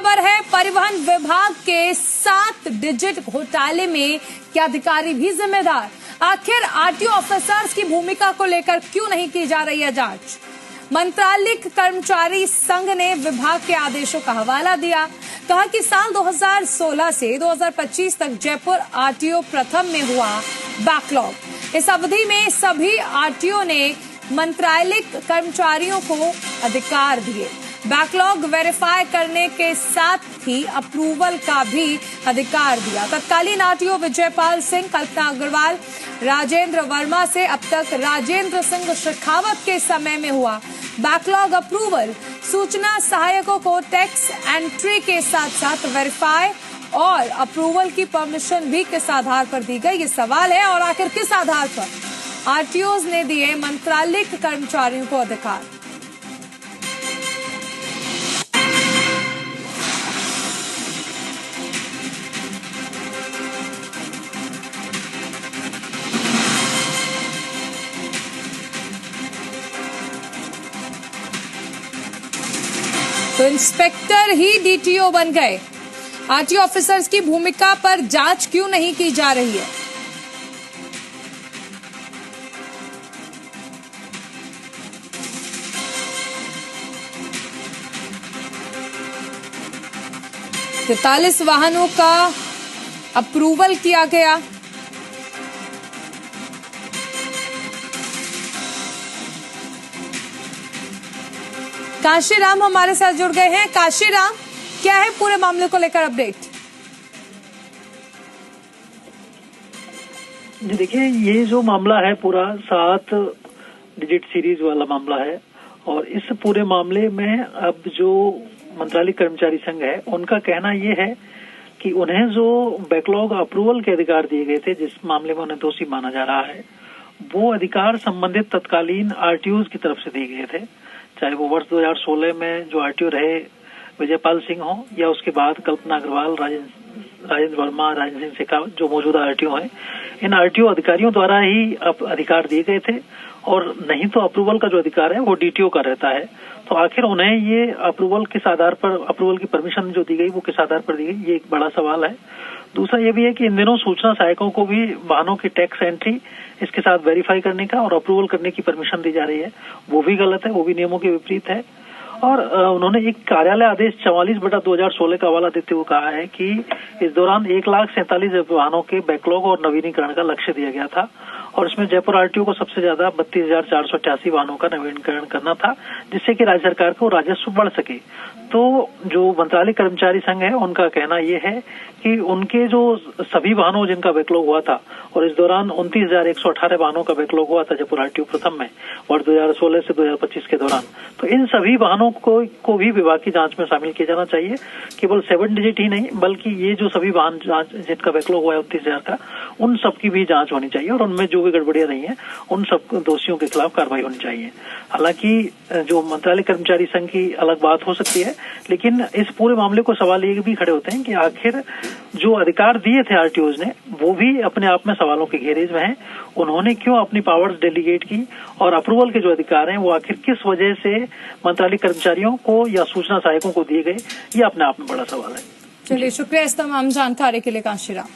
खबर है, परिवहन विभाग के 7 डिजिट घोटाले में क्या अधिकारी भी जिम्मेदार? आखिर आरटीओ ऑफिसर्स की भूमिका को लेकर क्यों नहीं की जा रही है जांच? मंत्रालयिक कर्मचारी संघ ने विभाग के आदेशों का हवाला दिया। कहा कि साल 2016 से 2025 तक जयपुर आरटीओ प्रथम में हुआ बैकलॉग। इस अवधि में सभी आरटीओ ने मंत्रालयिक कर्मचारियों को अधिकार दिए। बैकलॉग वेरीफाई करने के साथ ही अप्रूवल का भी अधिकार दिया। तत्कालीन आरटीओ विजयपाल सिंह, कल्पना अग्रवाल, राजेंद्र वर्मा से अब तक राजेंद्र सिंह शेखावत के समय में हुआ बैकलॉग अप्रूवल। सूचना सहायकों को टैक्स एंट्री के साथ साथ वेरीफाई और अप्रूवल की परमिशन भी किस आधार पर दी गई, ये सवाल है। और आखिर किस आधार पर आरटीओज ने दिए मंत्रालयिक कर्मचारियों को अधिकार? तो इंस्पेक्टर ही डीटीओ बन गए। आरटीओ ऑफिसर्स की भूमिका पर जांच क्यों नहीं की जा रही है? तैंतालीस वाहनों का अप्रूवल किया गया। काशीराम हमारे साथ जुड़ गए हैं। काशीराम, क्या है पूरे मामले को लेकर अपडेट? जी देखिए, ये जो मामला है पूरा 7 डिजिट सीरीज वाला मामला है और इस पूरे मामले में अब जो मंत्रालय कर्मचारी संघ है उनका कहना ये है कि उन्हें जो बैकलॉग अप्रूवल के अधिकार दिए गए थे, जिस मामले में उन्हें दोषी माना जा रहा है, वो अधिकार संबंधित तत्कालीन आरटीओज की तरफ से दिए गए थे। चाहे वो वर्ष 2016 में जो आरटीओ रहे विजयपाल सिंह हो या उसके बाद कल्पना अग्रवाल, राजेंद्र वर्मा, राजेंद्र सिंह शेखावत जो मौजूदा आरटीओ हैं, इन आरटीओ अधिकारियों द्वारा ही अधिकार दिए गए थे। और नहीं तो अप्रूवल का जो अधिकार है वो डीटीओ का रहता है। तो आखिर उन्हें ये अप्रूवल किस आधार पर, अप्रूवल की परमिशन जो दी गई वो किस आधार पर दी गई, ये एक बड़ा सवाल है। दूसरा ये भी है कि इन दिनों सूचना सहायकों को भी वाहनों की टैक्स एंट्री इसके साथ वेरीफाई करने का और अप्रूवल करने की परमिशन दी जा रही है, वो भी गलत है, वो भी नियमों के विपरीत है। और उन्होंने एक कार्यालय आदेश 44/2016 का हवाला देते हुए कहा है कि इस दौरान 1,47,000 वाहनों के बैकलॉग और नवीनीकरण का लक्ष्य दिया गया था और इसमें जयपुर आरटीओ को सबसे ज्यादा 32,488 वाहनों का नवीनीकरण करना था, जिससे कि राज्य सरकार को राजस्व बढ़ सके। तो जो मंत्रालय कर्मचारी संघ है उनका कहना यह है कि उनके जो सभी वाहनों जिनका बैकलॉग हुआ था और इस दौरान 29,118 वाहनों का बैकलॉग हुआ था जयपुर आरटीओ प्रथम में वर्ष 2016 से 2025 के दौरान, तो इन सभी वाहनों को भी विभाग की जांच में शामिल किया जाना चाहिए। केवल 7 डिजिट ही नहीं बल्कि ये जो सभी वाहन जिनका बैकलॉग हुआ है 29,000 का, उन सबकी भी जांच होनी चाहिए और उनमें जो भी गड़बड़ियां रही हैं उन सब दोषियों के खिलाफ कार्रवाई होनी चाहिए। हालांकि जो मंत्रालय कर्मचारी संघ की अलग बात हो सकती है, लेकिन इस पूरे मामले को सवाल ये भी खड़े होते हैं कि आखिर जो अधिकार दिए थे आरटीओज ने वो भी अपने आप में सवालों के घेरेज में हैं। उन्होंने क्यों अपनी पावर्स डेलीगेट की और अप्रूवल के जो अधिकार हैं वो आखिर किस वजह से मंत्रालय कर्मचारियों को या सूचना सहायकों को दिए गए, ये अपने आप में बड़ा सवाल है। चलिए, शुक्रिया इस तमाम जानकारी के लिए काशीराम।